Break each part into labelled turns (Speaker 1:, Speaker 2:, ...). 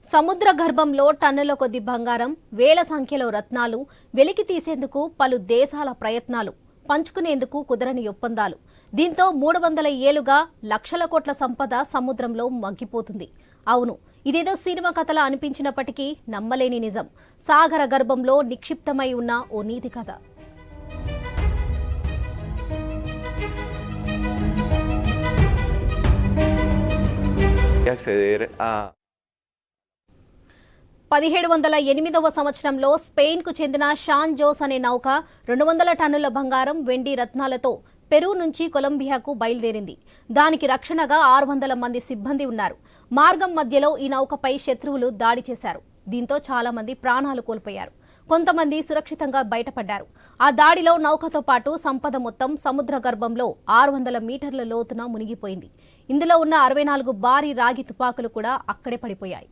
Speaker 1: సముద్ర గర్భంలో టన్నుల కొద్ది బంగారం, వేల సంఖ్యలో రత్నాలు వెలికి తీసేందుకు పలు దేశాల ప్రయత్నాలు, పంచుకునేందుకు కుదరని ఒప్పందాలు. దీంతో 300 ఏళ్లుగా లక్షల కోట్ల సంపద సముద్రంలో మగ్గిపోతుంది. అవును, ఇదేదో సినిమా కథలా అనిపించినప్పటికీ నమ్మలేని నిజం. సాగర గర్భంలో నిక్షిప్తమై ఉన్న ఓ నీతి కథ.
Speaker 2: acceder a
Speaker 1: 1708వ సంవత్సరంలో స్పెయిన్కు చెందిన షాన్ జోస్ అనే నౌక 200 టన్నుల బంగారం, వెండి, రత్నాలతో పెరూ నుంచి కొలంబియాకు బయలుదేరింది. దానికి రక్షణగా 600 మంది సిబ్బంది ఉన్నారు. మార్గం మధ్యలో ఈ నౌకపై శత్రువులు దాడి చేశారు. దీంతో చాలా మంది ప్రాణాలు కోల్పోయారు. కొంతమంది సురక్షితంగా బయటపడ్డారు. ఆ దాడిలో నౌకతో పాటు సంపద మొత్తం సముద్ర గర్భంలో 600 మీటర్ల లోతున మునిగిపోయింది. ఇందులో ఉన్న 64 భారీ రాగి తుపాకులు కూడా అక్కడే పడిపోయాయి.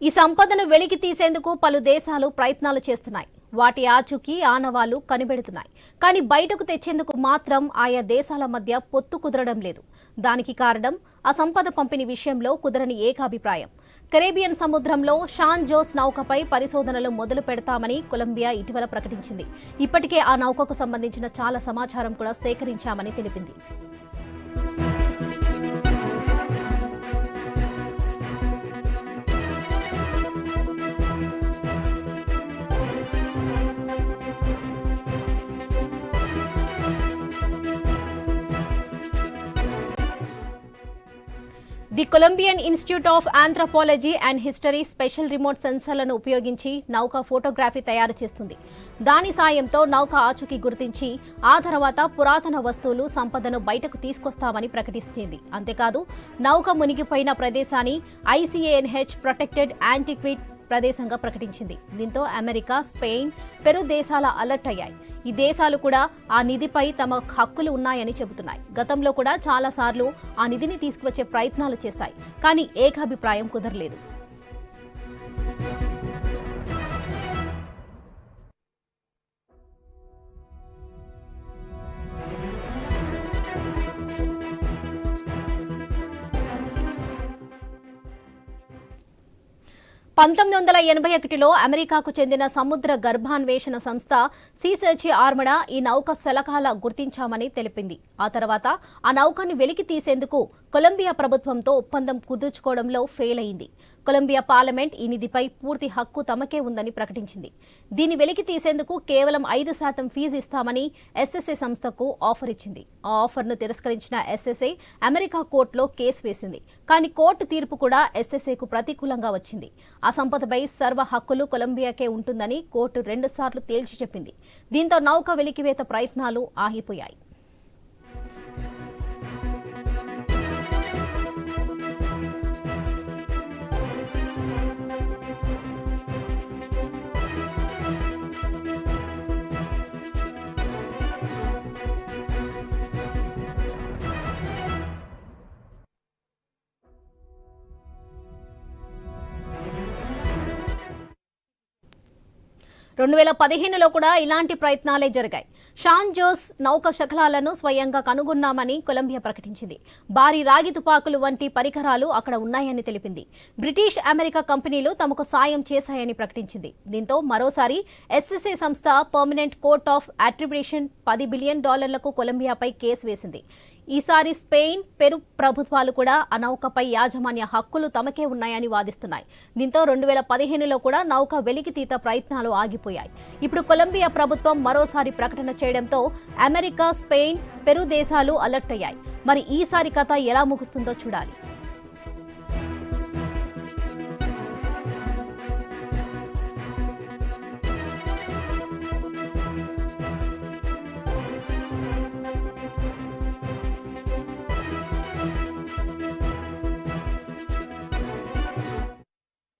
Speaker 1: ఈ సంపదను వెలికి తీసేందుకు పలు దేశాలు ప్రయత్నాలు చేస్తున్నాయి. వాటి ఆచూకీ ఆనవాళ్లు కనిపెడుతున్నాయి. కానీ బయటకు తెచ్చేందుకు మాత్రం ఆయా దేశాల మధ్య పొత్తు కుదరడం లేదు. దానికి కారణం ఆ సంపద పంపిణీ విషయంలో కుదరని ఏకాభిప్రాయం. కరేబియన్ సముద్రంలో షాన్ జోస్ నౌకపై పరిశోధనలు మొదలు పెడతామని కొలంబియా ఇటీవల ప్రకటించింది. ఇప్పటికే ఆ నౌకకు సంబంధించిన చాలా సమాచారం కూడా సేకరించామని తెలిపింది. The Colombian Institute of Anthropology and History special remote సెన్సర్లను ఉపయోగించి నౌక ఫోటోగ్రఫీ తయారు చేస్తుంది. దాని సాయంతో నౌక ఆచూకీ గుర్తించి ఆ తర్వాత పురాతన వస్తువులు, సంపదను బయటకు తీసుకొస్తామని ప్రకటిస్తుంది. అంతేకాదు, నౌక మునిగిపోయిన ప్రదేశాన్ని ICANH ప్రొటెక్టెడ్ యాంటిక్విటీ ప్రదేశంగా ప్రకటించింది. దీంతో అమెరికా, స్పెయిన్, పెరు దేశాల అలర్ట్ అయ్యాయి. ఈ దేశాలు కూడా ఆ నిధిపై తమ హక్కులు ఉన్నాయని చెబుతున్నాయి. గతంలో కూడా చాలా సార్లు ఆ నిధిని తీసుకువచ్చే ప్రయత్నాలు చేశాయి. కానీ ఏకాభిప్రాయం కుదరలేదు. (1981లో అమెరికాకు చెందిన సముద్ర గర్భాన్వేషణ సంస్థ సీసెర్చి ఆర్మడా ఈ నౌక శకలాల గుర్తించామని తెలిపింది. ఆ తర్వాత ఆ నౌకను వెలికి తీసేందుకు కొలంబియా ప్రభుత్వంతో ఒప్పందం కుదుర్చుకోవడంలో ఫెయిల్ అయింది. కొలంబియా పార్లమెంట్ ఈ నిధిపై పూర్తి హక్కు తమకే ఉందని ప్రకటించింది. దీన్ని వెలికి తీసేందుకు కేవలం 5% ఫీజు ఇస్తామని SSA సంస్థకు ఆఫర్ ఇచ్చింది. ఆ ఆఫర్ను తిరస్కరించిన SSA అమెరికా కోర్టులో కేసు వేసింది. కానీ కోర్టు తీర్పు కూడా SSAకు ప్రతికూలంగా వచ్చింది. ఆ సంపదపై సర్వ హక్కులు కొలంబియాకే ఉంటుందని కోర్టు 2 సార్లు తేల్చి చెప్పింది. దీంతో నౌక వెలికివేత ప్రయత్నాలు ఆగిపోయాయి. (2015లో కూడా ఇలాంటి ప్రయత్నాలే జరిగాయి. షాన్ జోస్ నౌక శకలాలను స్వయంగా కనుగొన్నామని కొలంబియా ప్రకటించింది. భారీ రాగి తుపాకులు వంటి పరికరాలు అక్కడ ఉన్నాయని తెలిపింది. బ్రిటిష్, అమెరికా కంపెనీలు తమకు సాయం చేశాయని ప్రకటించింది. దీంతో మరోసారి SSA సంస్థ permanent court of arbitration $10 billion కొలంబియాపై కేసు వేసింది. ఈసారి స్పెయిన్, పెరు ప్రభుత్వాలు కూడా ఆ నౌకపై యాజమాన్య హక్కులు తమకే ఉన్నాయని వాదిస్తున్నాయి. దీంతో 2015లో కూడా నౌక వెలికితీత ప్రయత్నాలు ఆగిపోయాయి. ఇప్పుడు కొలంబియా ప్రభుత్వం మరోసారి ప్రకటన చేయడంతో అమెరికా, స్పెయిన్, పెరు దేశాలు అలర్ట్ అయ్యాయి. మరి ఈసారి కథ ఎలా ముగుస్తుందో చూడాలి.